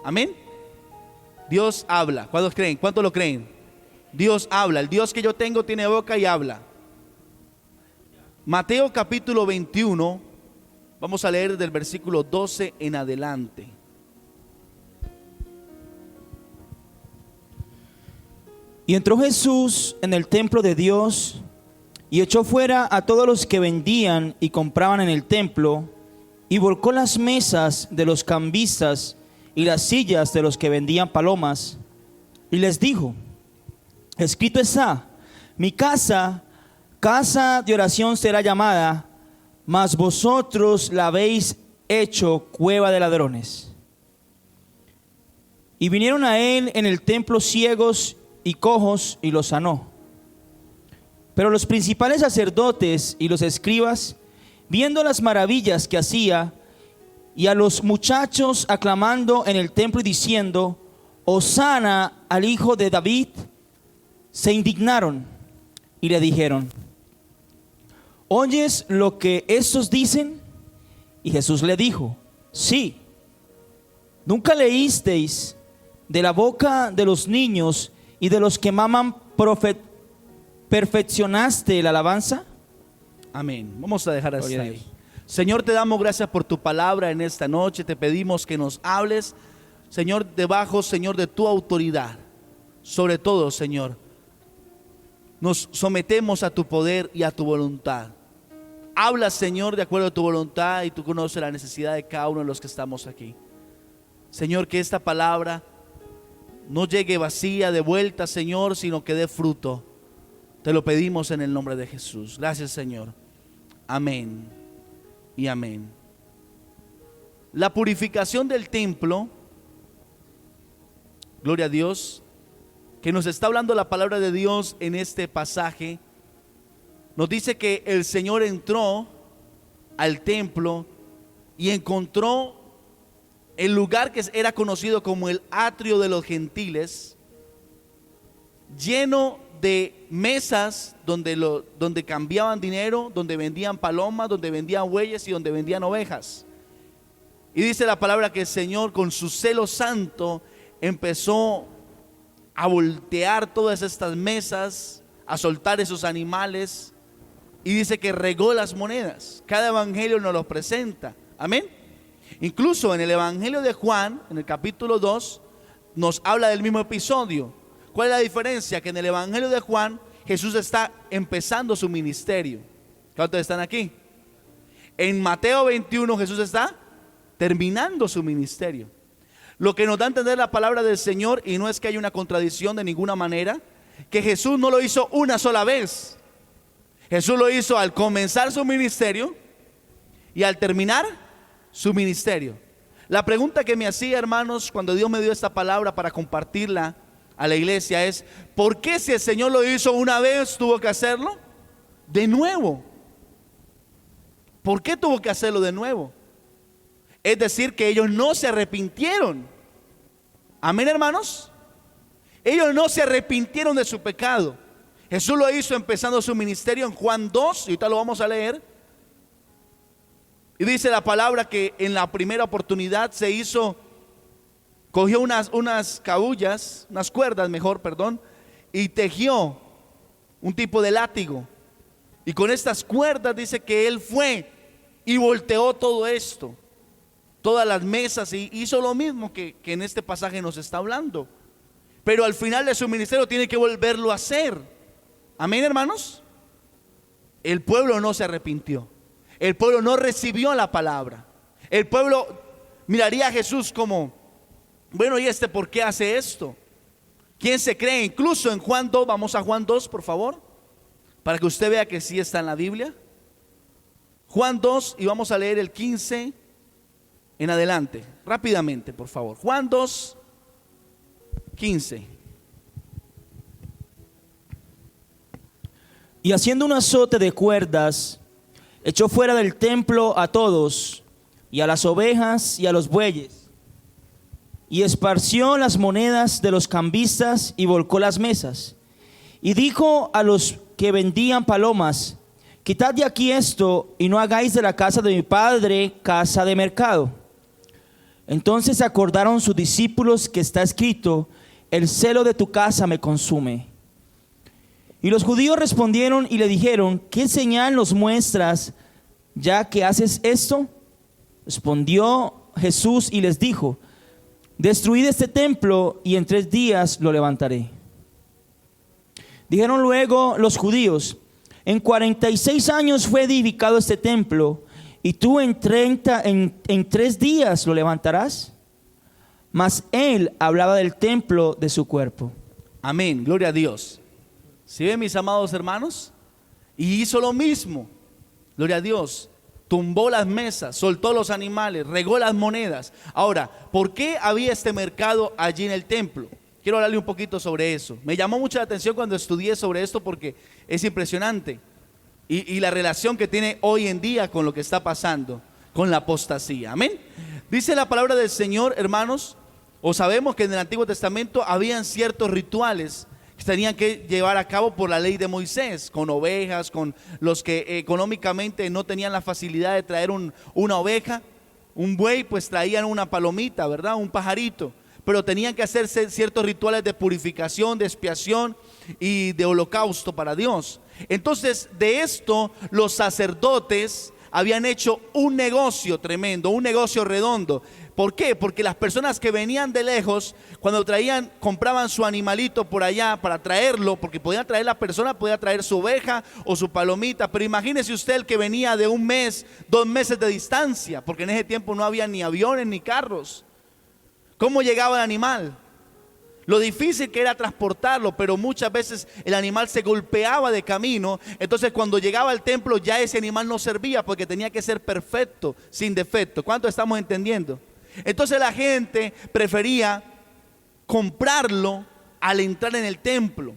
Amén. Dios habla. ¿Cuántos creen? ¿Cuántos lo creen? Dios habla. El Dios que yo tengo tiene boca y habla. Mateo capítulo 21. Vamos a leer del versículo 12 en adelante. Y entró Jesús en el templo de Dios y echó fuera a todos los que vendían y compraban en el templo, y volcó las mesas de los cambistas y las sillas de los que vendían palomas, y les dijo: escrito está, mi casa, casa de oración será llamada, mas vosotros la habéis hecho cueva de ladrones. Y vinieron a él en el templo ciegos y cojos, y los sanó. Pero los principales sacerdotes y los escribas, viendo las maravillas que hacía, y a los muchachos aclamando en el templo y diciendo: Hosana al hijo de David, se indignaron y le dijeron: ¿oyes lo que estos dicen? Y Jesús le dijo: sí. ¿Nunca leísteis de la boca de los niños y de los que maman perfeccionaste la alabanza? Amén. Vamos a dejar hasta ahí. Señor, te damos gracias por tu palabra en esta noche. Te pedimos que nos hables, Señor, debajo, Señor, de tu autoridad. Sobre todo, Señor, nos sometemos a tu poder y a tu voluntad. Habla, Señor, de acuerdo a tu voluntad, y tú conoces la necesidad de cada uno de los que estamos aquí. Señor, que esta palabra no llegue vacía de vuelta, Señor, sino que dé fruto. Te lo pedimos en el nombre de Jesús. Gracias, Señor. Amén y amén. La purificación del templo, gloria a Dios, que nos está hablando la palabra de Dios en este pasaje, nos dice que el Señor entró al templo y encontró el lugar que era conocido como el atrio de los gentiles, lleno de mesas donde cambiaban dinero, donde vendían palomas, donde vendían bueyes y donde vendían ovejas. Y dice la palabra que el Señor, con su celo santo, empezó a voltear todas estas mesas, a soltar esos animales, y dice que regó las monedas. Cada evangelio nos lo presenta. Amén. Incluso en el evangelio de Juan, en el capítulo 2, nos habla del mismo episodio. ¿Cuál es la diferencia? Que en el evangelio de Juan, Jesús está empezando su ministerio. ¿Cuántos están aquí? En Mateo 21, Jesús está terminando su ministerio. Lo que nos da a entender la palabra del Señor, y no es que haya una contradicción de ninguna manera, que Jesús no lo hizo una sola vez. Jesús lo hizo al comenzar su ministerio y al terminar su ministerio. La pregunta que me hacía, hermanos, cuando Dios me dio esta palabra para compartirla a la iglesia es: ¿por qué si el Señor lo hizo una vez tuvo que hacerlo de nuevo? ¿Por qué tuvo que hacerlo de nuevo? Es decir, que ellos no se arrepintieron. Amén, hermanos. Ellos no se arrepintieron de su pecado. Jesús lo hizo empezando su ministerio en Juan 2, y ahorita lo vamos a leer. Y dice la palabra que en la primera oportunidad cogió unas cabullas, unas cuerdas mejor, perdón, y tejió un tipo de látigo. Y con estas cuerdas dice que él fue y volteó todo esto, todas las mesas, y hizo lo mismo que en este pasaje nos está hablando. Pero al final de su ministerio tiene que volverlo a hacer. Amén, hermanos. El pueblo no se arrepintió. El pueblo no recibió la palabra. El pueblo miraría a Jesús como: bueno, ¿y este por qué hace esto? ¿Quién se cree? Incluso en Juan 2, vamos a Juan 2, por favor, para que usted vea que sí está en la Biblia. Juan 2, y vamos a leer el 15 en adelante, rápidamente, por favor. Juan 2, 15. Y haciendo un azote de cuerdas, echó fuera del templo a todos, y a las ovejas y a los bueyes, y esparció las monedas de los cambistas y volcó las mesas. Y dijo a los que vendían palomas: quitad de aquí esto, y no hagáis de la casa de mi padre casa de mercado. Entonces se acordaron sus discípulos que está escrito: el celo de tu casa me consume. Y los judíos respondieron y le dijeron: ¿qué señal nos muestras ya que haces esto? Respondió Jesús y les dijo: destruid este templo y en 3 días lo levantaré. Dijeron luego los judíos: en 46 años fue edificado este templo, y tú en 3 días lo levantarás. Mas él hablaba del templo de su cuerpo. Amén, gloria a Dios. ¿Sí ven, mis amados hermanos? Y hizo lo mismo, gloria a Dios. Tumbó las mesas, soltó los animales, regó las monedas. Ahora, ¿por qué había este mercado allí en el templo? Quiero hablarle un poquito sobre eso. Me llamó mucho la atención cuando estudié sobre esto porque es impresionante. Y la relación que tiene hoy en día con lo que está pasando, con la apostasía. Amén. Dice la palabra del Señor, hermanos, o sabemos que en el Antiguo Testamento habían ciertos rituales que tenían que llevar a cabo por la ley de Moisés, con ovejas, con los que económicamente no tenían la facilidad de traer una oveja, un buey, pues traían una palomita, ¿verdad? Un pajarito. Pero tenían que hacerse ciertos rituales de purificación, de expiación y de holocausto para Dios. Entonces, de esto los sacerdotes habían hecho un negocio tremendo, un negocio redondo. ¿Por qué? Porque las personas que venían de lejos, cuando compraban su animalito por allá para traerlo, porque podía traer la persona, podía traer su oveja o su palomita, pero imagínese usted el que venía de 1 mes, 2 meses de distancia, porque en ese tiempo no había ni aviones ni carros. ¿Cómo llegaba el animal? Lo difícil que era transportarlo, pero muchas veces el animal se golpeaba de camino. Entonces cuando llegaba al templo ya ese animal no servía porque tenía que ser perfecto, sin defecto. ¿Cuánto estamos entendiendo? Entonces la gente prefería comprarlo al entrar en el templo.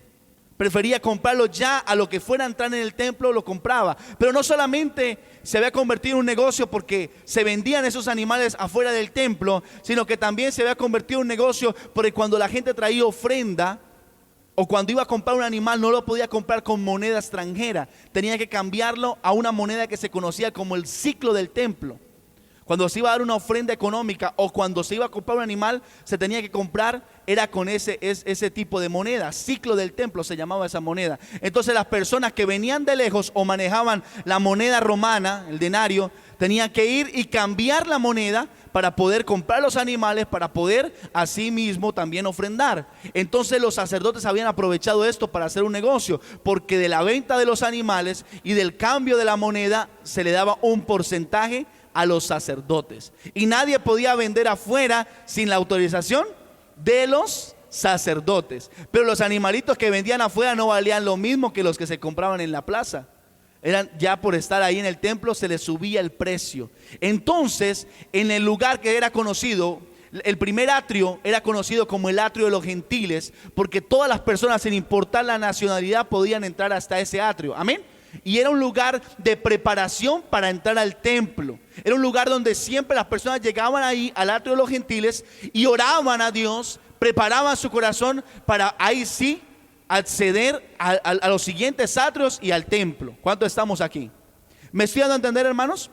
Prefería comprarlo ya, a lo que fuera a entrar en el templo lo compraba. Pero no solamente se había convertido en un negocio porque se vendían esos animales afuera del templo, sino que también se había convertido en un negocio porque cuando la gente traía ofrenda o cuando iba a comprar un animal no lo podía comprar con moneda extranjera. Tenía que cambiarlo a una moneda que se conocía como el ciclo del templo. Cuando se iba a dar una ofrenda económica o cuando se iba a comprar un animal, se tenía que comprar, era con ese tipo de moneda. Ciclo del templo se llamaba esa moneda. Entonces las personas que venían de lejos o manejaban la moneda romana, el denario, tenían que ir y cambiar la moneda para poder comprar los animales, para poder así mismo también ofrendar. Entonces los sacerdotes habían aprovechado esto para hacer un negocio, porque de la venta de los animales y del cambio de la moneda se le daba un porcentaje a los sacerdotes, y nadie podía vender afuera sin la autorización de los sacerdotes. Pero los animalitos que vendían afuera no valían lo mismo que los que se compraban en la plaza. Eran, ya por estar ahí en el templo se les subía el precio. Entonces, en el lugar que era conocido, el primer atrio era conocido como el atrio de los gentiles, porque todas las personas, sin importar la nacionalidad, podían entrar hasta ese atrio. Amén. Y era un lugar de preparación para entrar al templo. Era un lugar donde siempre las personas llegaban ahí al atrio de los gentiles y oraban a Dios, preparaban su corazón para ahí sí acceder a los siguientes atrios y al templo. ¿Cuántos estamos aquí? ¿Me estoy dando a entender, hermanos?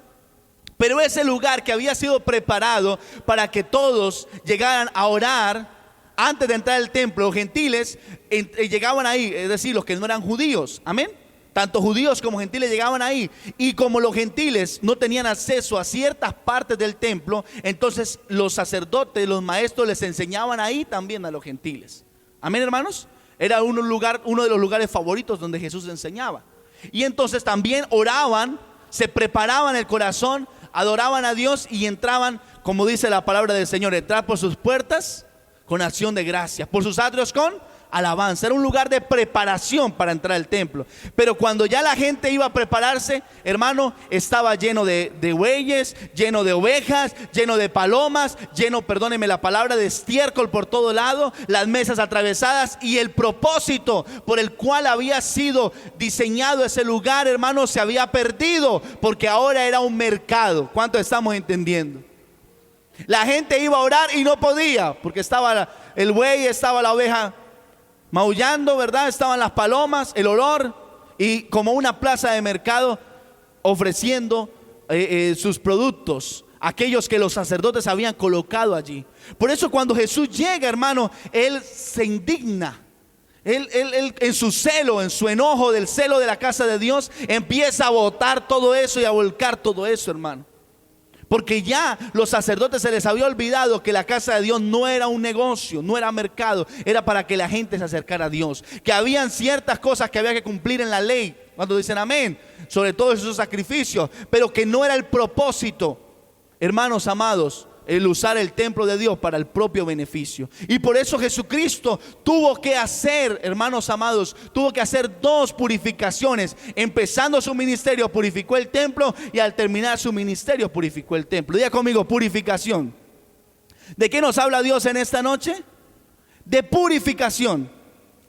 Pero ese lugar que había sido preparado para que todos llegaran a orar antes de entrar al templo, los gentiles llegaban ahí, es decir, los que no eran judíos. Amén. Tanto judíos como gentiles llegaban ahí, y como los gentiles no tenían acceso a ciertas partes del templo, entonces los sacerdotes, los maestros les enseñaban ahí también a los gentiles. Amén, hermanos. Era uno de los lugares favoritos donde Jesús enseñaba. Y entonces también oraban, se preparaban el corazón, adoraban a Dios y entraban, como dice la palabra del Señor, entrar por sus puertas con acción de gracias, por sus atrios con alabanza. Era un lugar de preparación para entrar al templo. Pero cuando ya la gente iba a prepararse, hermano, estaba lleno de bueyes, lleno de ovejas, lleno de palomas, lleno, perdóneme la palabra, de estiércol por todo lado, las mesas atravesadas, y el propósito por el cual había sido diseñado ese lugar, hermano, se había perdido, porque ahora era un mercado. ¿Cuánto estamos entendiendo? La gente iba a orar y no podía, porque estaba el buey, estaba la oveja maullando, ¿verdad? Estaban las palomas, el olor, y como una plaza de mercado ofreciendo sus productos aquellos que los sacerdotes habían colocado allí. Por eso cuando Jesús llega, hermano, Él se indigna. Él en su celo, en su enojo del celo de la casa de Dios, empieza a botar todo eso y a volcar todo eso, hermano. Porque ya los sacerdotes se les había olvidado que la casa de Dios no era un negocio, no era mercado, era para que la gente se acercara a Dios. Que habían ciertas cosas que había que cumplir en la ley, cuando dicen amén, sobre todo esos sacrificios, pero que no era el propósito, hermanos amados, el usar el templo de Dios para el propio beneficio. Y por eso Jesucristo tuvo que hacer, hermanos amados, tuvo que hacer 2 purificaciones. Empezando su ministerio, purificó el templo, y al terminar su ministerio, purificó el templo. Diga conmigo, purificación. ¿De qué nos habla Dios en esta noche? De purificación.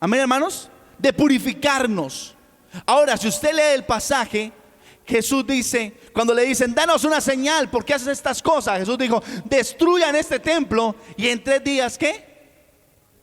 Amén, hermanos. De purificarnos. Ahora, si usted lee el pasaje, Jesús dice, cuando le dicen, danos una señal, ¿por qué haces estas cosas? Jesús dijo, destruyan este templo y en 3 días, ¿qué?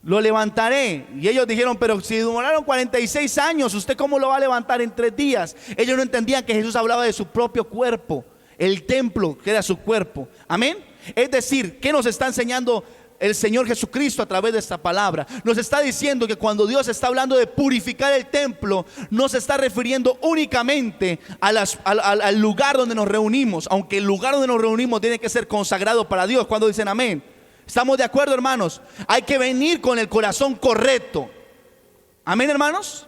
Lo levantaré. Y ellos dijeron, pero si demoraron 46 años, ¿usted cómo lo va a levantar en 3 días? Ellos no entendían que Jesús hablaba de su propio cuerpo, el templo que era su cuerpo. Amén. Es decir, ¿qué nos está enseñando el Señor Jesucristo a través de esta palabra? Nos está diciendo que cuando Dios está hablando de purificar el templo, no se está refiriendo únicamente al lugar donde nos reunimos, aunque el lugar donde nos reunimos tiene que ser consagrado para Dios. Cuando dicen amén, ¿estamos de acuerdo, hermanos? Hay que venir con el corazón correcto. Amén, hermanos.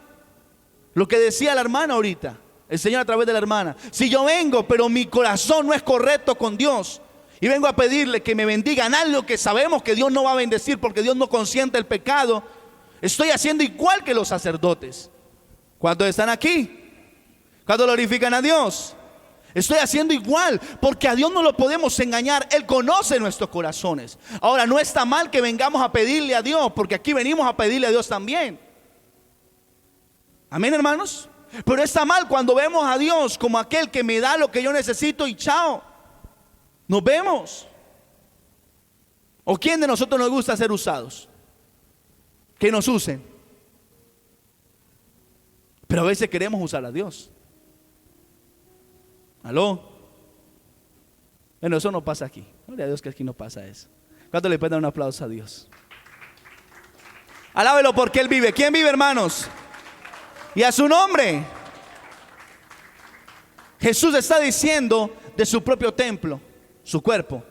Lo que decía la hermana ahorita, el Señor a través de la hermana, si yo vengo pero mi corazón no es correcto con Dios, y vengo a pedirle que me bendigan algo que sabemos que Dios no va a bendecir, porque Dios no consiente el pecado, estoy haciendo igual que los sacerdotes. ¿Cuántos están aquí? ¿Cuántos glorifican a Dios? Estoy haciendo igual, porque a Dios no lo podemos engañar. Él conoce nuestros corazones. Ahora, no está mal que vengamos a pedirle a Dios, porque aquí venimos a pedirle a Dios también. Amén, hermanos. Pero está mal cuando vemos a Dios como aquel que me da lo que yo necesito y chao, nos vemos. ¿O quién de nosotros nos gusta ser usados? Que nos usen. Pero a veces queremos usar a Dios. ¿Aló? Bueno, eso no pasa aquí. Gloria a Dios que aquí no pasa eso. ¿Cuánto le pueden dar un aplauso a Dios? Alábelo porque Él vive. ¿Quién vive, hermanos? Y a su nombre. Jesús está diciendo de su propio templo, su cuerpo.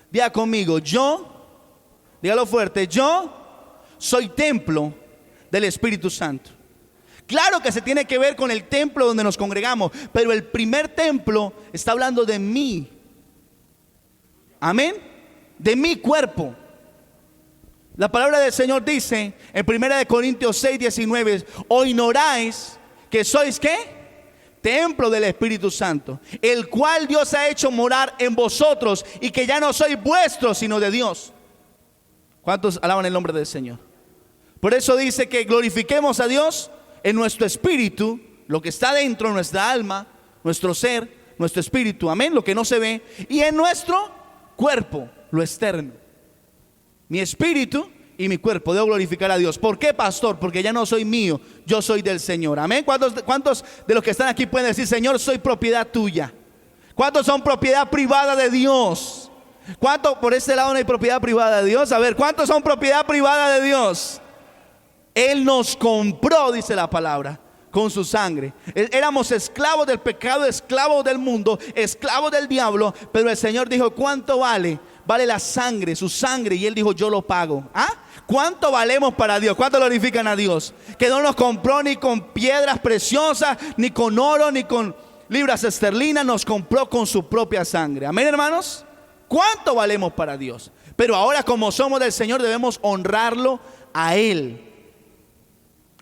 Diga conmigo, dígalo fuerte, yo soy templo del Espíritu Santo. Claro que se tiene que ver con el templo donde nos congregamos, pero el primer templo está hablando de mí. Amén. De mi cuerpo. La palabra del Señor dice en 1 Corintios 6:19, o ignoráis que sois ¿qué? Templo del Espíritu Santo, el cual Dios ha hecho morar en vosotros, y que ya no sois vuestros sino de Dios. ¿Cuántos alaban el nombre del Señor? Por eso dice que glorifiquemos a Dios en nuestro espíritu, lo que está dentro de nuestra alma, nuestro ser, nuestro espíritu, amén, lo que no se ve, y en nuestro cuerpo, lo externo. Mi espíritu y mi cuerpo, debo glorificar a Dios. ¿Por qué, pastor? Porque ya no soy mío, yo soy del Señor. Amén. ¿Cuántos de los que están aquí pueden decir, Señor, soy propiedad tuya? ¿Cuántos son propiedad privada de Dios? ¿Cuántos por este lado no hay propiedad privada de Dios? A ver, ¿cuántos son propiedad privada de Dios? Él nos compró, dice la palabra, con su sangre. Éramos esclavos del pecado, esclavos del mundo, esclavos del diablo, pero el Señor dijo, ¿cuánto vale? Vale la sangre, su sangre, y Él dijo, yo lo pago. ¿Ah? ¿Cuánto valemos para Dios? ¿Cuánto glorifican a Dios? Que no nos compró ni con piedras preciosas, ni con oro, ni con libras esterlinas, nos compró con su propia sangre. Amén, hermanos. ¿Cuánto valemos para Dios? Pero ahora, como somos del Señor, debemos honrarlo a Él.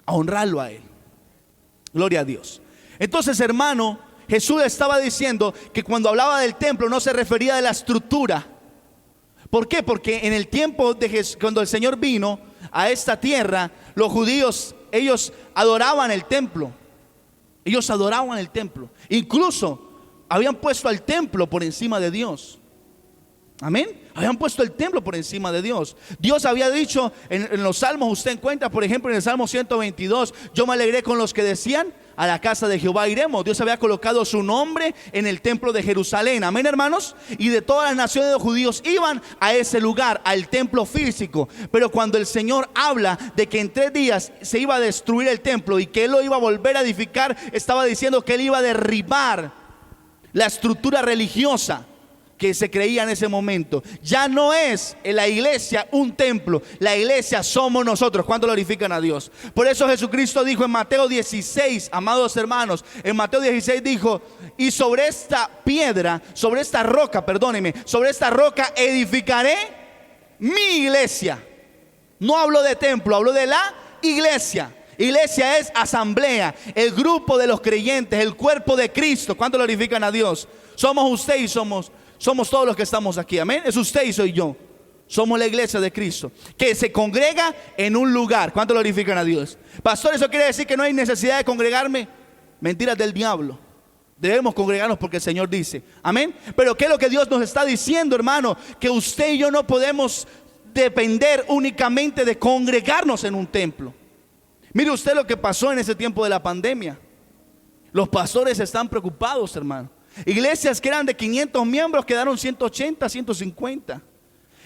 A honrarlo a Él. Gloria a Dios. Entonces, hermano, Jesús estaba diciendo que cuando hablaba del templo no se refería a la estructura. ¿Por qué? Porque en el tiempo de Jesús, cuando el Señor vino a esta tierra, los judíos, ellos adoraban el templo. Ellos adoraban el templo. Incluso habían puesto al templo por encima de Dios. Amén. Habían puesto el templo por encima de Dios. Dios había dicho en los salmos, usted encuentra, por ejemplo, en el Salmo 122, yo me alegré con los que decían, a la casa de Jehová iremos. Dios había colocado su nombre en el templo de Jerusalén, amén, hermanos. Y de todas las naciones de los judíos iban a ese lugar, al templo físico. Pero cuando el Señor habla de que en 3 días se iba a destruir el templo y que Él lo iba a volver a edificar, estaba diciendo que Él iba a derribar la estructura religiosa que se creía en ese momento. Ya no es en la iglesia un templo, la iglesia somos nosotros. ¿Cuánto glorifican a Dios? Por eso Jesucristo dijo en Mateo 16, amados hermanos, en Mateo 16 dijo: y sobre esta piedra, sobre esta roca edificaré mi iglesia. No hablo de templo, hablo de la iglesia. Iglesia es asamblea, el grupo de los creyentes, el cuerpo de Cristo. ¿Cuánto glorifican a Dios? Somos usted y somos todos los que estamos aquí, amén. Es usted y soy yo. Somos la iglesia de Cristo, que se congrega en un lugar. ¿Cuánto glorifican a Dios? Pastor, ¿eso quiere decir que no hay necesidad de congregarme? Mentiras del diablo. Debemos congregarnos porque el Señor dice, amén. Pero ¿qué es lo que Dios nos está diciendo, hermano? Que usted y yo no podemos depender únicamente de congregarnos en un templo. Mire usted lo que pasó en ese tiempo de la pandemia. Los pastores están preocupados, hermano. Iglesias que eran de 500 miembros quedaron 180, 150.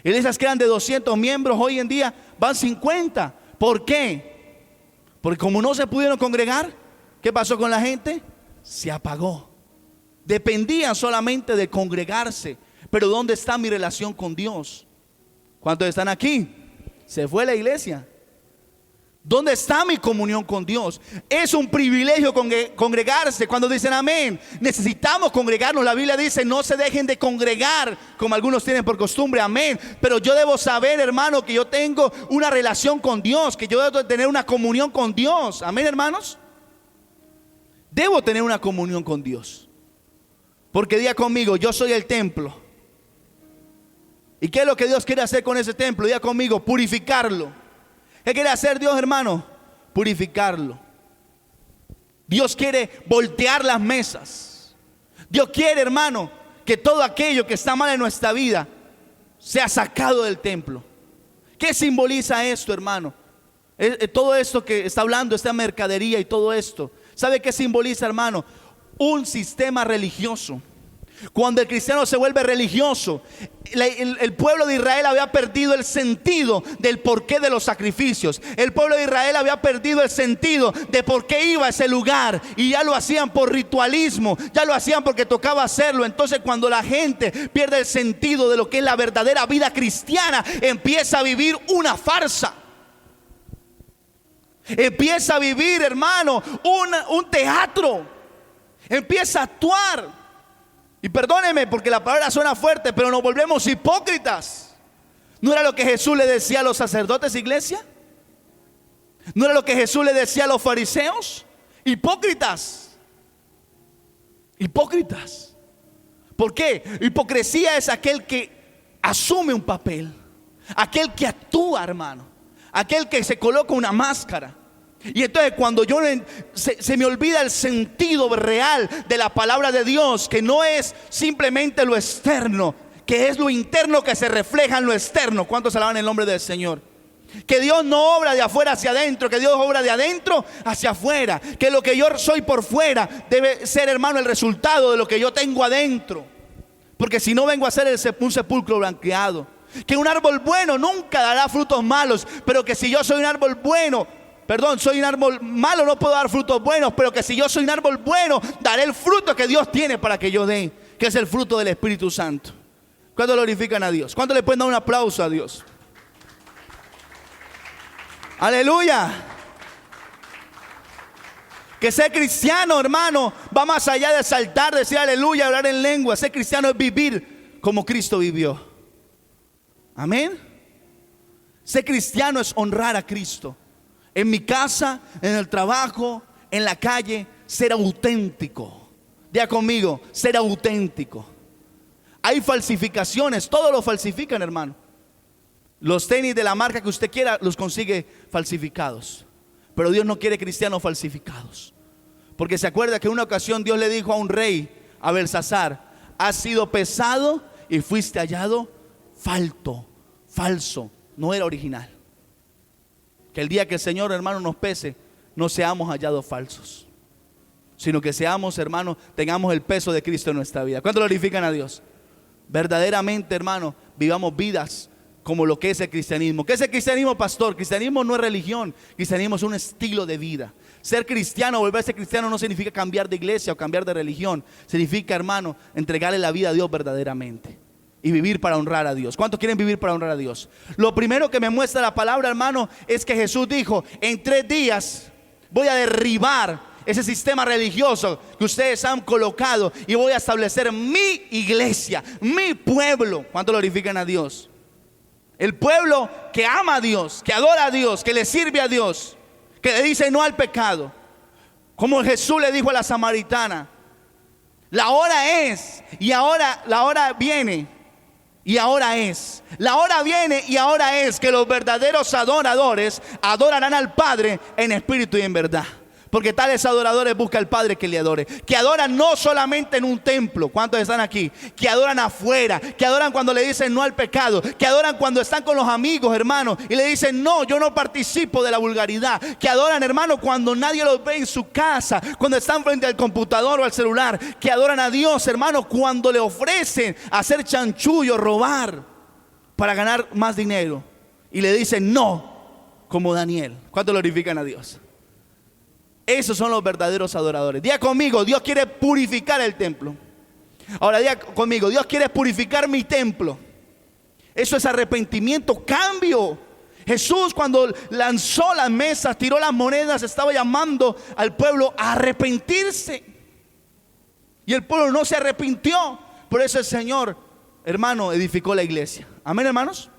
Iglesias que eran de 200 miembros hoy en día van 50. ¿Por qué? Porque como no se pudieron congregar, ¿qué pasó con la gente? Se apagó. Dependían solamente de congregarse. Pero ¿dónde está mi relación con Dios? ¿Cuántos están aquí? Se fue la iglesia. ¿Dónde está mi comunión con Dios? Es un privilegio congregarse. Cuando dicen amén, necesitamos congregarnos. La Biblia dice: no se dejen de congregar como algunos tienen por costumbre, amén. Pero yo debo saber, hermano, que yo tengo una relación con Dios, que yo debo tener una comunión con Dios, amén, hermanos. Debo tener una comunión con Dios. Porque diga conmigo: yo soy el templo. ¿Y qué es lo que Dios quiere hacer con ese templo? Diga conmigo: purificarlo. ¿Qué quiere hacer Dios, hermano? Purificarlo. Dios quiere voltear las mesas. Dios quiere, hermano, que todo aquello que está mal en nuestra vida sea sacado del templo. ¿Qué simboliza esto, hermano? Todo esto que está hablando, esta mercadería y todo esto, ¿sabe qué simboliza, hermano? Un sistema religioso. Cuando el cristiano se vuelve religioso, el pueblo de Israel había perdido el sentido del porqué de los sacrificios. El pueblo de Israel había perdido el sentido de por qué iba a ese lugar, y ya lo hacían por ritualismo, ya lo hacían porque tocaba hacerlo. Entonces, cuando la gente pierde el sentido de lo que es la verdadera vida cristiana, empieza a vivir una farsa. Empieza a vivir, hermano, un teatro. Empieza a actuar. Y perdóneme porque la palabra suena fuerte, pero nos volvemos hipócritas. ¿No era lo que Jesús le decía a los sacerdotes, iglesia? ¿No era lo que Jesús le decía a los fariseos? Hipócritas. Hipócritas. ¿Por qué? Hipocresía es aquel que asume un papel, aquel que actúa, hermano, aquel que se coloca una máscara. Y entonces cuando se me olvida el sentido real de la palabra de Dios, que no es simplemente lo externo, que es lo interno que se refleja en lo externo. ¿Cuántos alaban el nombre del Señor? Que Dios no obra de afuera hacia adentro, que Dios obra de adentro hacia afuera. Que lo que yo soy por fuera debe ser, hermano, el resultado de lo que yo tengo adentro. Porque si no, vengo a ser un sepulcro blanqueado. Que un árbol bueno nunca dará frutos malos, pero que si yo soy un árbol bueno, soy un árbol malo, no puedo dar frutos buenos, pero que si yo soy un árbol bueno, daré el fruto que Dios tiene para que yo dé, que es el fruto del Espíritu Santo. ¿Cuánto glorifican a Dios? ¿Cuánto le pueden dar un aplauso a Dios? Aleluya. Que ser cristiano, hermano, va más allá de saltar, decir aleluya, hablar en lengua. Ser cristiano es vivir como Cristo vivió. Amén. Ser cristiano es honrar a Cristo. En mi casa, en el trabajo, en la calle, ser auténtico. Diga conmigo: ser auténtico. Hay falsificaciones, todo lo falsifican, hermano. Los tenis de la marca que usted quiera los consigue falsificados. Pero Dios no quiere cristianos falsificados. Porque se acuerda que en una ocasión Dios le dijo a un rey, a Belsasar: has sido pesado y fuiste hallado falso, no era original. Que el día que el Señor, hermano, nos pese, no seamos hallados falsos. sino que seamos, hermano, tengamos el peso de Cristo en nuestra vida. ¿Cuánto glorifican a Dios? Verdaderamente, hermano, vivamos vidas como lo que es el cristianismo. ¿Qué es el cristianismo, pastor? Cristianismo no es religión, cristianismo es un estilo de vida. Ser cristiano, volverse cristiano no significa cambiar de iglesia o cambiar de religión. Significa, hermano, entregarle la vida a Dios verdaderamente y vivir para honrar a Dios. ¿Cuántos quieren vivir para honrar a Dios? Lo primero que me muestra la palabra, hermano, es que Jesús dijo: en 3 días voy a derribar ese sistema religioso que ustedes han colocado y voy a establecer mi iglesia, mi pueblo. ¿Cuánto glorifican a Dios? El pueblo que ama a Dios, que adora a Dios, que le sirve a Dios, que le dice no al pecado. Como Jesús le dijo a la samaritana: la hora es, y ahora la hora viene, y ahora es. La hora viene y ahora es que los verdaderos adoradores adorarán al Padre en espíritu y en verdad. Porque tales adoradores buscan al Padre que le adore. Que adoran no solamente en un templo. ¿Cuántos están aquí? Que adoran afuera. Que adoran cuando le dicen no al pecado. Que adoran cuando están con los amigos, hermano, y le dicen no, yo no participo de la vulgaridad. Que adoran, hermano, cuando nadie los ve en su casa, cuando están frente al computador o al celular. Que adoran a Dios, hermano, cuando le ofrecen hacer chanchullo, robar para ganar más dinero. Y le dicen no, como Daniel. ¿Cuántos glorifican a Dios? Esos son los verdaderos adoradores. Diga conmigo: Dios quiere purificar el templo. Ahora diga conmigo: Dios quiere purificar mi templo. Eso es arrepentimiento, cambio. Jesús, cuando lanzó las mesas, tiró las monedas, estaba llamando al pueblo a arrepentirse. Y el pueblo no se arrepintió. Por eso el Señor, hermano, edificó la iglesia. Amén, hermanos.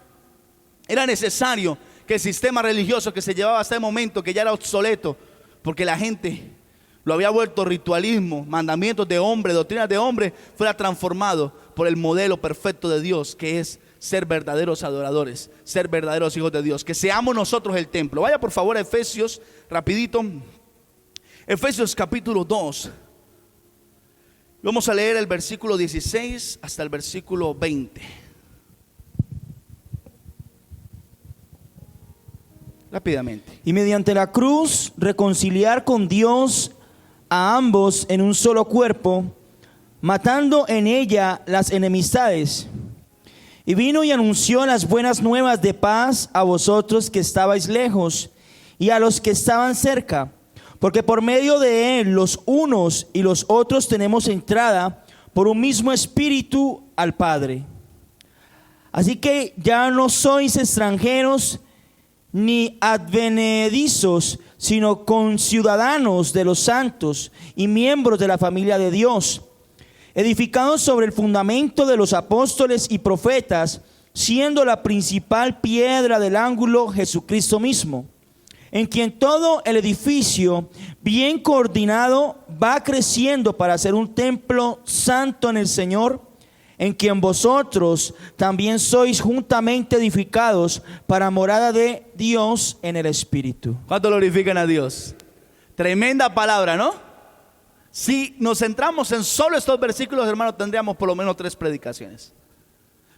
Era necesario que el sistema religioso que se llevaba hasta el momento, que ya era obsoleto, porque la gente lo había vuelto ritualismo, mandamientos de hombre, doctrinas de hombre, fuera transformado por el modelo perfecto de Dios, que es ser verdaderos adoradores, ser verdaderos hijos de Dios. Que seamos nosotros el templo. Vaya por favor a Efesios, rapidito. Efesios capítulo 2. Vamos a leer el versículo 16 hasta el versículo 20. Rápidamente. Y mediante la cruz reconciliar con Dios a ambos en un solo cuerpo, matando en ella las enemistades. Y vino y anunció las buenas nuevas de paz a vosotros que estabais lejos y a los que estaban cerca, porque por medio de él los unos y los otros tenemos entrada por un mismo espíritu al Padre. Así que ya no sois extranjeros ni advenedizos, sino conciudadanos de los santos y miembros de la familia de Dios, edificados sobre el fundamento de los apóstoles y profetas, siendo la principal piedra del ángulo Jesucristo mismo, en quien todo el edificio, bien coordinado, va creciendo para ser un templo santo en el Señor, en quien vosotros también sois juntamente edificados para morada de Dios en el Espíritu. ¿Cuánto glorifican a Dios? Tremenda palabra, ¿no? Si nos centramos en solo estos versículos, hermanos, tendríamos por lo menos 3 predicaciones.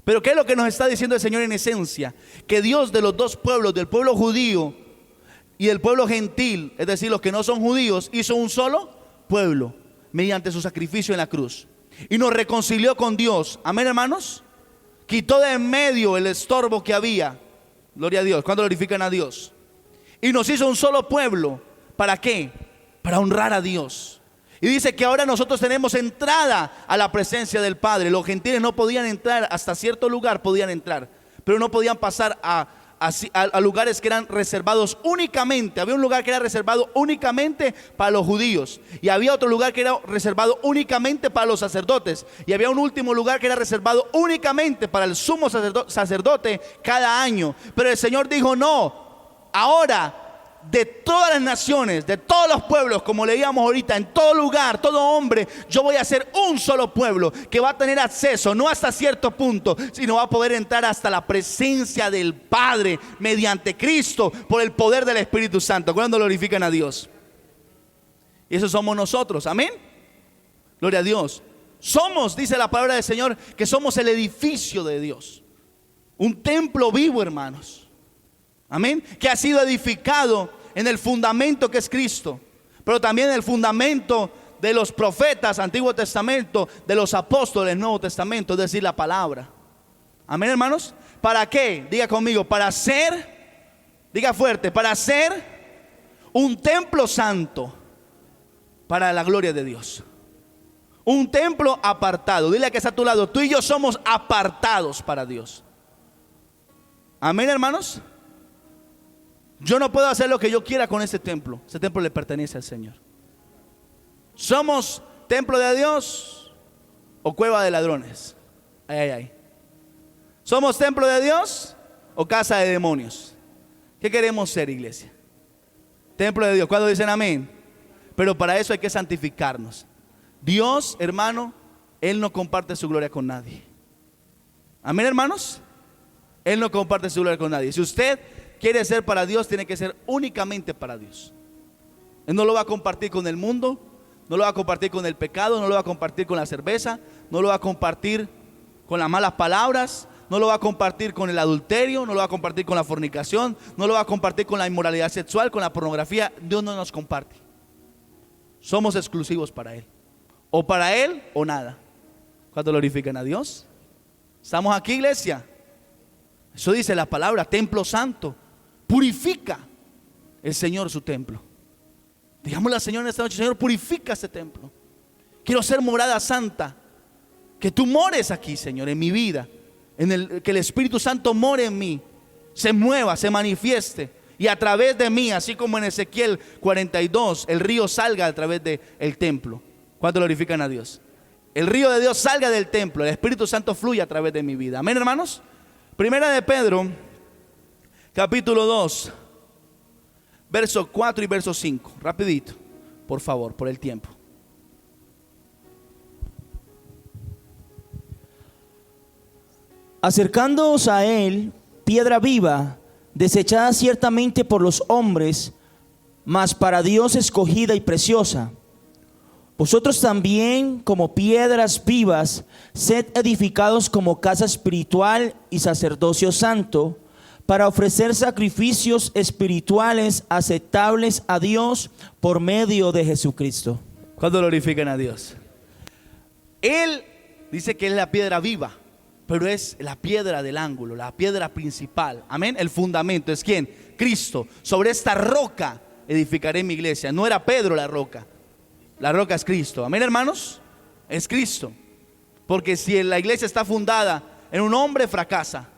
Pero ¿qué es lo que nos está diciendo el Señor en esencia? Que Dios de los dos pueblos, del pueblo judío y el pueblo gentil, es decir, los que no son judíos, hizo un solo pueblo mediante su sacrificio en la cruz. Y nos reconcilió con Dios. Amén, hermanos. Quitó de en medio el estorbo que había. Gloria a Dios. ¿Cuánto glorifican a Dios? Y nos hizo un solo pueblo. ¿Para qué? Para honrar a Dios. Y dice que ahora nosotros tenemos entrada a la presencia del Padre. Los gentiles no podían entrar, hasta cierto lugar podían entrar, pero no podían pasar a lugares que eran reservados únicamente. Había un lugar que era reservado únicamente para los judíos, y había otro lugar que era reservado únicamente para los sacerdotes, y había un último lugar que era reservado únicamente para el sumo sacerdote cada año. Pero el Señor dijo: no, ahora de todas las naciones, de todos los pueblos, como leíamos ahorita, en todo lugar, todo hombre, yo voy a hacer un solo pueblo que va a tener acceso, no hasta cierto punto, sino va a poder entrar hasta la presencia del Padre mediante Cristo, por el poder del Espíritu Santo. Cuando glorifican a Dios. Y eso somos nosotros, amén. Gloria a Dios. Somos, dice la palabra del Señor, que somos el edificio de Dios, un templo vivo, hermanos. Amén. Que ha sido edificado en el fundamento que es Cristo, pero también en el fundamento de los profetas, Antiguo Testamento, de los apóstoles, Nuevo Testamento, es decir, la palabra. Amén, hermanos. ¿Para qué? Diga conmigo, para ser, diga fuerte, para ser un templo santo para la gloria de Dios. Un templo apartado. Dile a que está a tu lado, tú y yo somos apartados para Dios. Amén, hermanos. Yo no puedo hacer lo que yo quiera con ese templo. Ese templo le pertenece al Señor. ¿Somos templo de Dios o cueva de ladrones? Ay, ay, ay. ¿Somos templo de Dios o casa de demonios? ¿Qué queremos ser, iglesia? Templo de Dios. ¿Cuándo dicen amén? Pero para eso hay que santificarnos. Dios, hermano, Él no comparte su gloria con nadie. Amén, hermanos. Él no comparte su gloria con nadie. Si usted quiere ser para Dios, tiene que ser únicamente para Dios. Él no lo va a compartir con el mundo, no lo va a compartir con el pecado, no lo va a compartir con la cerveza, no lo va a compartir con las malas palabras, no lo va a compartir con el adulterio, no lo va a compartir con la fornicación, no lo va a compartir con la inmoralidad sexual, con la pornografía. Dios no nos comparte. Somos exclusivos para Él. O para Él o nada. ¿Cuánto glorifican a Dios? ¿Estamos aquí, iglesia? Eso dice la palabra, templo santo. Purifica el Señor su templo. Digámosle al Señor en esta noche: Señor, purifica este templo. Quiero ser morada santa. Que tú mores aquí, Señor, en mi vida. Que el Espíritu Santo more en mí, se mueva, se manifieste, y a través de mí, así como en Ezequiel 42, el río salga a través del templo. ¿Cuánto glorifican a Dios? El río de Dios salga del templo, el Espíritu Santo fluye a través de mi vida. Amén, hermanos. Primera de Pedro, capítulo 2, verso 4 y verso 5. Rapidito, por favor, por el tiempo. Acercándoos a Él, piedra viva, desechada ciertamente por los hombres, mas para Dios escogida y preciosa. Vosotros también, como piedras vivas, sed edificados como casa espiritual y sacerdocio santo, para ofrecer sacrificios espirituales aceptables a Dios por medio de Jesucristo. ¿Cuánto glorifican a Dios? Él dice que es la piedra viva, pero es la piedra del ángulo, la piedra principal. Amén. El fundamento es ¿quién? Cristo. Sobre esta roca edificaré mi iglesia. No era Pedro la roca es Cristo. Amén, hermanos. Es Cristo. Porque si la iglesia está fundada en un hombre, fracasa,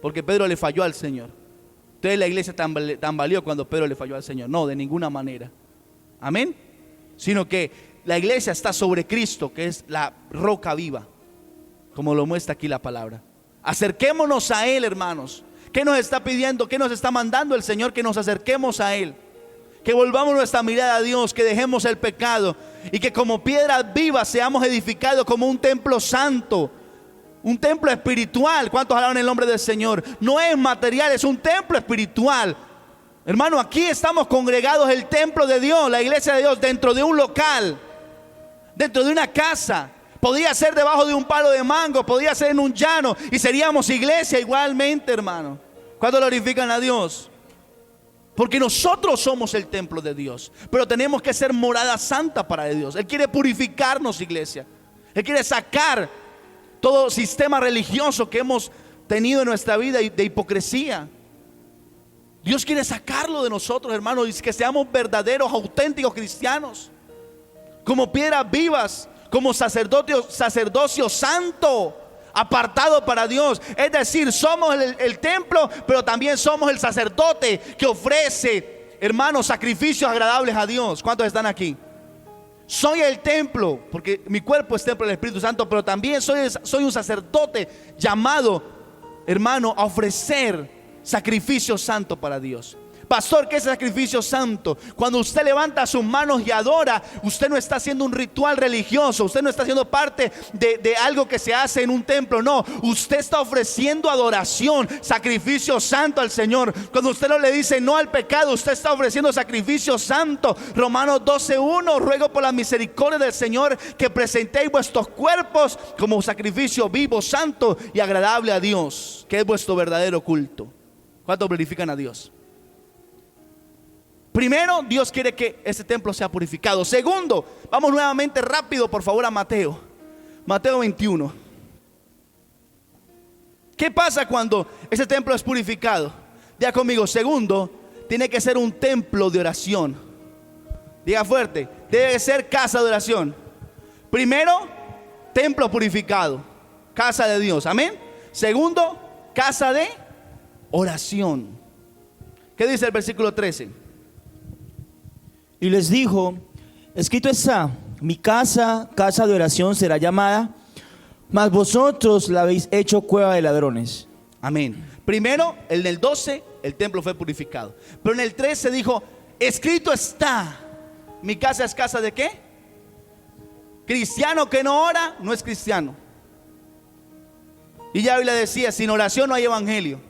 porque Pedro le falló al Señor. Entonces la iglesia tambaleó cuando Pedro le falló al Señor. No, de ninguna manera. Amén. Sino que la iglesia está sobre Cristo, que es la roca viva, como lo muestra aquí la palabra. Acerquémonos a Él, hermanos. ¿Qué nos está pidiendo? ¿Qué nos está mandando el Señor? Que nos acerquemos a Él, que volvamos nuestra mirada a Dios, que dejemos el pecado y que como piedras vivas seamos edificados como un templo santo, un templo espiritual. ¿Cuántos hablaron en el nombre del Señor? No es material, es un templo espiritual. Hermano, aquí estamos congregados, el templo de Dios, la iglesia de Dios, dentro de un local, dentro de una casa. Podría ser debajo de un palo de mango, podría ser en un llano, y seríamos iglesia igualmente, hermano. ¿Cuánto glorifican a Dios? Porque nosotros somos el templo de Dios, pero tenemos que ser morada santa para Dios. Él quiere purificarnos, iglesia. Él quiere sacar todo sistema religioso que hemos tenido en nuestra vida de hipocresía. Dios quiere sacarlo de nosotros, hermanos, y que seamos verdaderos, auténticos cristianos, como piedras vivas, como sacerdocio santo, apartado para Dios. Es decir, somos el templo, pero también somos el sacerdote que ofrece, hermanos, sacrificios agradables a Dios. ¿Cuántos están aquí? Soy el templo, porque mi cuerpo es templo del Espíritu Santo, pero también soy un sacerdote llamado, hermano, a ofrecer sacrificio santo para Dios. Pastor, ¿qué es sacrificio santo? Cuando usted levanta sus manos y adora, usted no está haciendo un ritual religioso, usted no está haciendo parte de algo que se hace en un templo. No, usted está ofreciendo adoración, sacrificio santo al Señor. Cuando usted no le dice no al pecado, usted está ofreciendo sacrificio santo. Romanos 12:1, ruego por la misericordia del Señor que presentéis vuestros cuerpos como sacrificio vivo, santo y agradable a Dios, que es vuestro verdadero culto. ¿Cuántos glorifican a Dios? Primero, Dios quiere que ese templo sea purificado. Segundo, vamos nuevamente rápido, por favor, a Mateo. Mateo 21. ¿Qué pasa cuando ese templo es purificado? Diga conmigo, segundo, tiene que ser un templo de oración. Diga fuerte, debe ser casa de oración. Primero, templo purificado, casa de Dios, amén. Segundo, casa de oración. ¿Qué dice el versículo 13? Y les dijo, escrito está, mi casa, casa de oración será llamada, mas vosotros la habéis hecho cueva de ladrones. Amén. Primero, en el 12, el templo fue purificado. Pero en el 13 dijo, escrito está, mi casa es casa de ¿qué? Cristiano que no ora, no es cristiano. Y ya hoy le decía, sin oración no hay evangelio.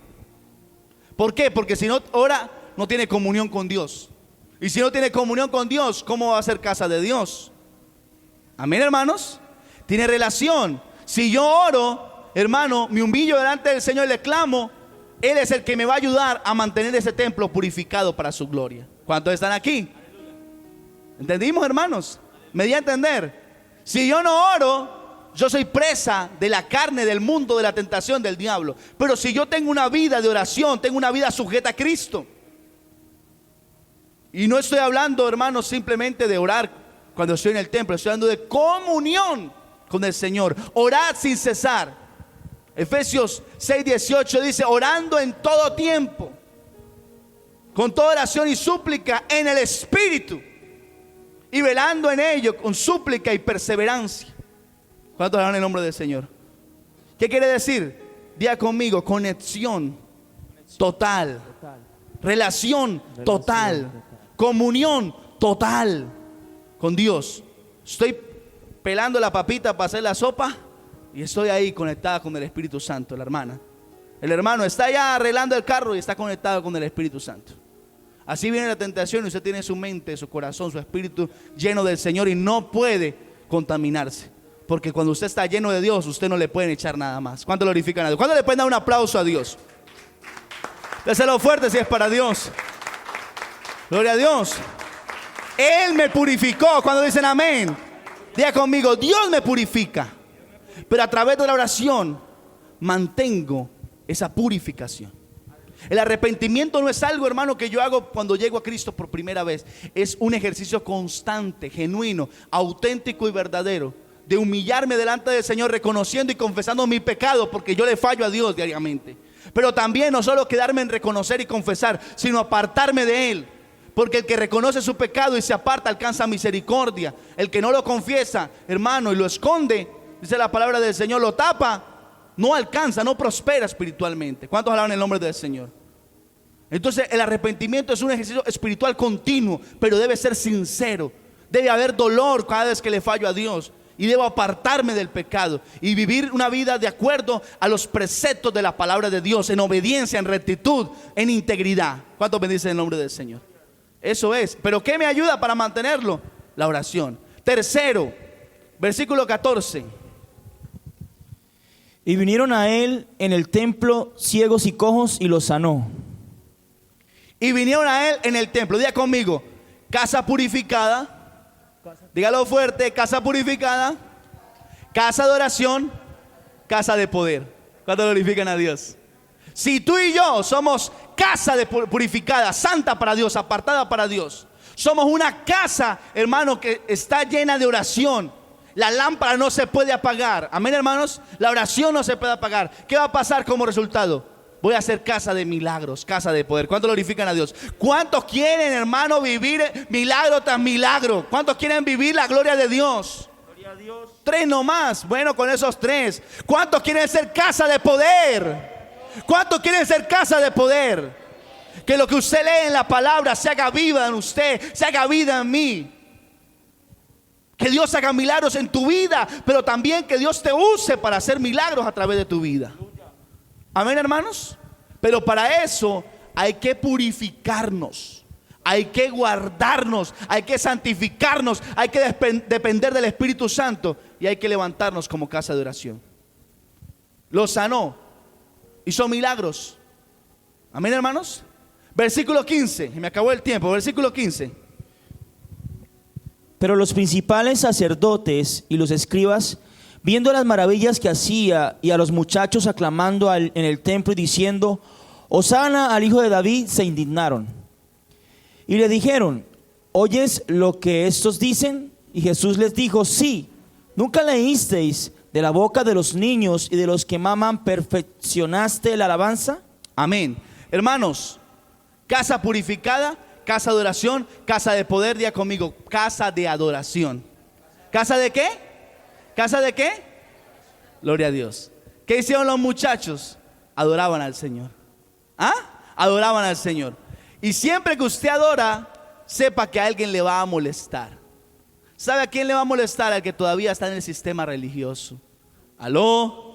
¿Por qué? Porque si no ora, no tiene comunión con Dios. Y si no tiene comunión con Dios, ¿cómo va a ser casa de Dios? Amén, hermanos. Tiene relación. Si yo oro, hermano, me humillo delante del Señor y le clamo, Él es el que me va a ayudar a mantener ese templo purificado para su gloria. ¿Cuántos están aquí? ¿Entendimos, hermanos? ¿Me di a entender? Si yo no oro, yo soy presa de la carne, del mundo, de la tentación del diablo. Pero si yo tengo una vida de oración, tengo una vida sujeta a Cristo. Y no estoy hablando, hermanos, simplemente de orar cuando estoy en el templo. Estoy hablando de comunión con el Señor. Orad sin cesar. Efesios 6:18 dice, orando en todo tiempo, con toda oración y súplica en el Espíritu, y velando en ello con súplica y perseverancia. ¿Cuántos hablan en el nombre del Señor? ¿Qué quiere decir? Diga conmigo, conexión total, relación total, comunión total con Dios. Estoy pelando la papita para hacer la sopa y estoy ahí conectada con el Espíritu Santo, la hermana. El hermano está allá arreglando el carro y está conectado con el Espíritu Santo. Así viene la tentación y usted tiene su mente, su corazón, su espíritu lleno del Señor y no puede contaminarse. Porque cuando usted está lleno de Dios, usted no le pueden echar nada más. ¿Cuánto glorifican a Dios? ¿Cuánto le pueden dar un aplauso a Dios? Déselo fuerte si es para Dios. Gloria a Dios. Él me purificó. Cuando dicen amén, diga conmigo, Dios me purifica. Pero a través de la oración mantengo esa purificación. El arrepentimiento no es algo, hermano, que yo hago cuando llego a Cristo por primera vez. Es un ejercicio constante, genuino, auténtico y verdadero, de humillarme delante del Señor, reconociendo y confesando mi pecado, porque yo le fallo a Dios diariamente. Pero también no solo quedarme en reconocer y confesar, sino apartarme de Él. Porque el que reconoce su pecado y se aparta alcanza misericordia. El que no lo confiesa, hermano, y lo esconde, dice la palabra del Señor, lo tapa, no alcanza, no prospera espiritualmente. ¿Cuántos hablan en el nombre del Señor? Entonces el arrepentimiento es un ejercicio espiritual continuo, pero debe ser sincero. Debe haber dolor cada vez que le fallo a Dios. Y debo apartarme del pecado y vivir una vida de acuerdo a los preceptos de la palabra de Dios, en obediencia, en rectitud, en integridad. ¿Cuántos bendicen el nombre del Señor? Eso es. ¿Pero qué me ayuda para mantenerlo? La oración. Tercero, versículo 14. Y vinieron a él en el templo ciegos y cojos y los sanó. Y vinieron a él en el templo. Diga conmigo, casa purificada. Dígalo fuerte, casa purificada, casa de oración, casa de poder. ¿Cuánto glorifican a Dios? Si tú y yo somos casa purificada, santa para Dios, apartada para Dios, somos una casa, hermano, que está llena de oración. La lámpara no se puede apagar. Amén, hermanos. La oración no se puede apagar. ¿Qué va a pasar como resultado? Voy a hacer casa de milagros, casa de poder. ¿Cuántos glorifican a Dios? ¿Cuántos quieren, hermano, vivir milagro tras milagro? ¿Cuántos quieren vivir la gloria de Dios? Gloria a Dios. 3 nomás. Bueno, con esos 3. ¿Cuántos quieren ser casa de poder? ¿Cuántos quieren ser casa de poder? Que lo que usted lee en la palabra se haga vida en usted, se haga vida en mí. Que Dios haga milagros en tu vida, pero también que Dios te use para hacer milagros a través de tu vida. Amén, hermanos. Pero para eso hay que purificarnos, hay que guardarnos, hay que santificarnos, hay que depender del Espíritu Santo y hay que levantarnos como casa de oración. Lo sanó, hizo milagros. Amén, hermanos. Versículo 15, me acabó el tiempo, versículo 15. Pero los principales sacerdotes y los escribas, viendo las maravillas que hacía y a los muchachos aclamando en el templo y diciendo: Hosana al hijo de David, se indignaron. Y le dijeron: ¿oyes lo que estos dicen? Y Jesús les dijo: sí. ¿Nunca leísteis de la boca de los niños y de los que maman perfeccionaste la alabanza? Amén. Hermanos, casa purificada, casa de oración, casa de poder, diga conmigo, casa de adoración. ¿Casa de qué? ¿Casa de qué? Gloria a Dios. ¿Qué hicieron los muchachos? Adoraban al Señor. ¿Ah? Adoraban al Señor. Y siempre que usted adora, sepa que a alguien le va a molestar. ¿Sabe a quién le va a molestar? Al que todavía está en el sistema religioso. ¿Aló?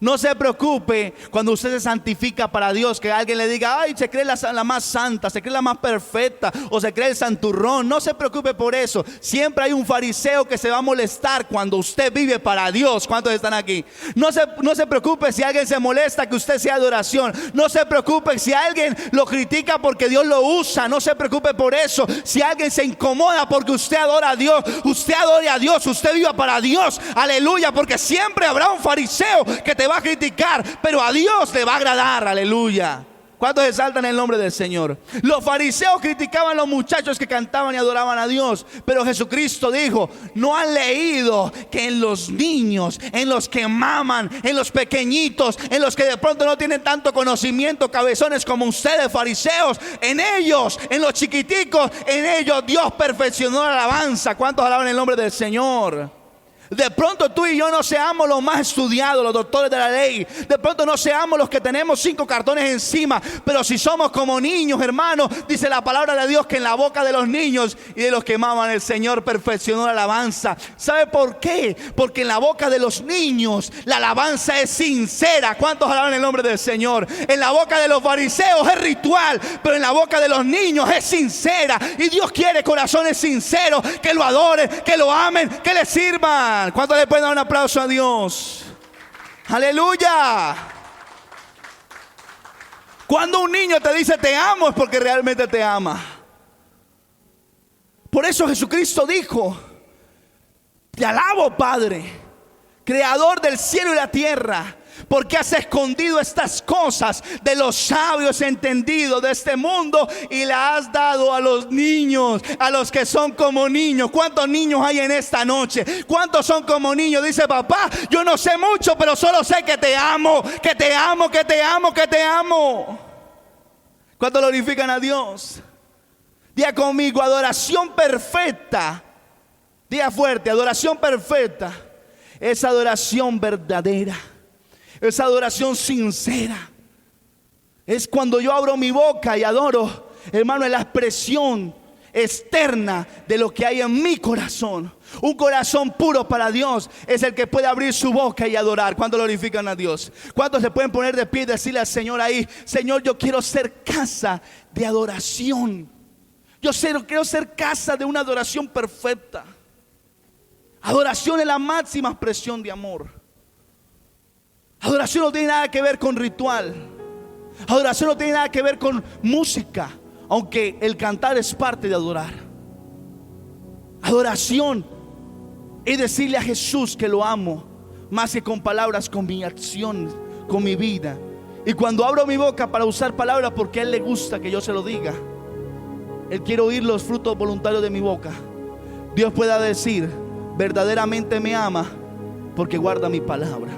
No se preocupe cuando usted se santifica para Dios, que alguien le diga: ay, se cree la más santa, se cree la más perfecta, o se cree el santurrón. No se preocupe por eso. Siempre hay un fariseo que se va a molestar cuando usted vive para Dios. ¿Cuántos están aquí? No se preocupe si alguien se molesta que usted sea de oración. No se preocupe si alguien lo critica porque Dios lo usa. No se preocupe por eso. Si alguien se incomoda porque usted adora a Dios, usted adore a Dios, usted viva para Dios. Aleluya, porque siempre habrá un fariseo que te va a criticar, pero a Dios le va a agradar. Aleluya. ¿Cuántos exaltan el nombre del Señor? Los fariseos criticaban a los muchachos que cantaban y adoraban a Dios, pero Jesucristo dijo: no han leído que en los niños, en los que maman, en los pequeñitos, en los que de pronto no tienen tanto conocimiento, cabezones como ustedes, fariseos, en ellos, en los chiquiticos, en ellos Dios perfeccionó la alabanza. ¿Cuántos alaban el nombre del Señor? De pronto tú y yo no seamos los más estudiados, los doctores de la ley. De pronto no seamos los que tenemos 5 cartones encima. Pero si somos como niños, hermanos, dice la palabra de Dios que en la boca de los niños y de los que maman el Señor perfeccionó la alabanza. ¿Sabe por qué? Porque en la boca de los niños la alabanza es sincera. ¿Cuántos alaban el nombre del Señor? En la boca de los fariseos es ritual, pero en la boca de los niños es sincera. Y Dios quiere corazones sinceros que lo adoren, que lo amen, que le sirvan. ¿Cuántos le pueden dar un aplauso a Dios? Aleluya. Cuando un niño te dice te amo, es porque realmente te ama. Por eso Jesucristo dijo: te alabo, Padre, creador del cielo y la tierra, porque has escondido estas cosas de los sabios entendidos de este mundo y la has dado a los niños, a los que son como niños. ¿Cuántos niños hay en esta noche? ¿Cuántos son como niños? Dice: papá, yo no sé mucho, pero solo sé que te amo, que te amo, que te amo, que te amo. ¿Cuántos glorifican a Dios? Diga conmigo: adoración perfecta. Diga fuerte: adoración perfecta es adoración verdadera. Es adoración sincera. Es cuando yo abro mi boca y adoro, hermano, es la expresión externa de lo que hay en mi corazón. Un corazón puro para Dios es el que puede abrir su boca y adorar. ¿Cuántos glorifican a Dios? ¿Cuántos se pueden poner de pie y decirle al Señor ahí: Señor, yo quiero ser casa de adoración? Quiero ser casa de una adoración perfecta. Adoración es la máxima expresión de amor. Adoración no tiene nada que ver con ritual. Adoración no tiene nada que ver con música, aunque el cantar es parte de adorar. Adoración es decirle a Jesús que lo amo, más que con palabras, con mi acción, con mi vida. Y cuando abro mi boca para usar palabras porque a Él le gusta que yo se lo diga, Él quiere oír los frutos voluntarios de mi boca. Dios pueda decir: verdaderamente me ama porque guarda mi palabra.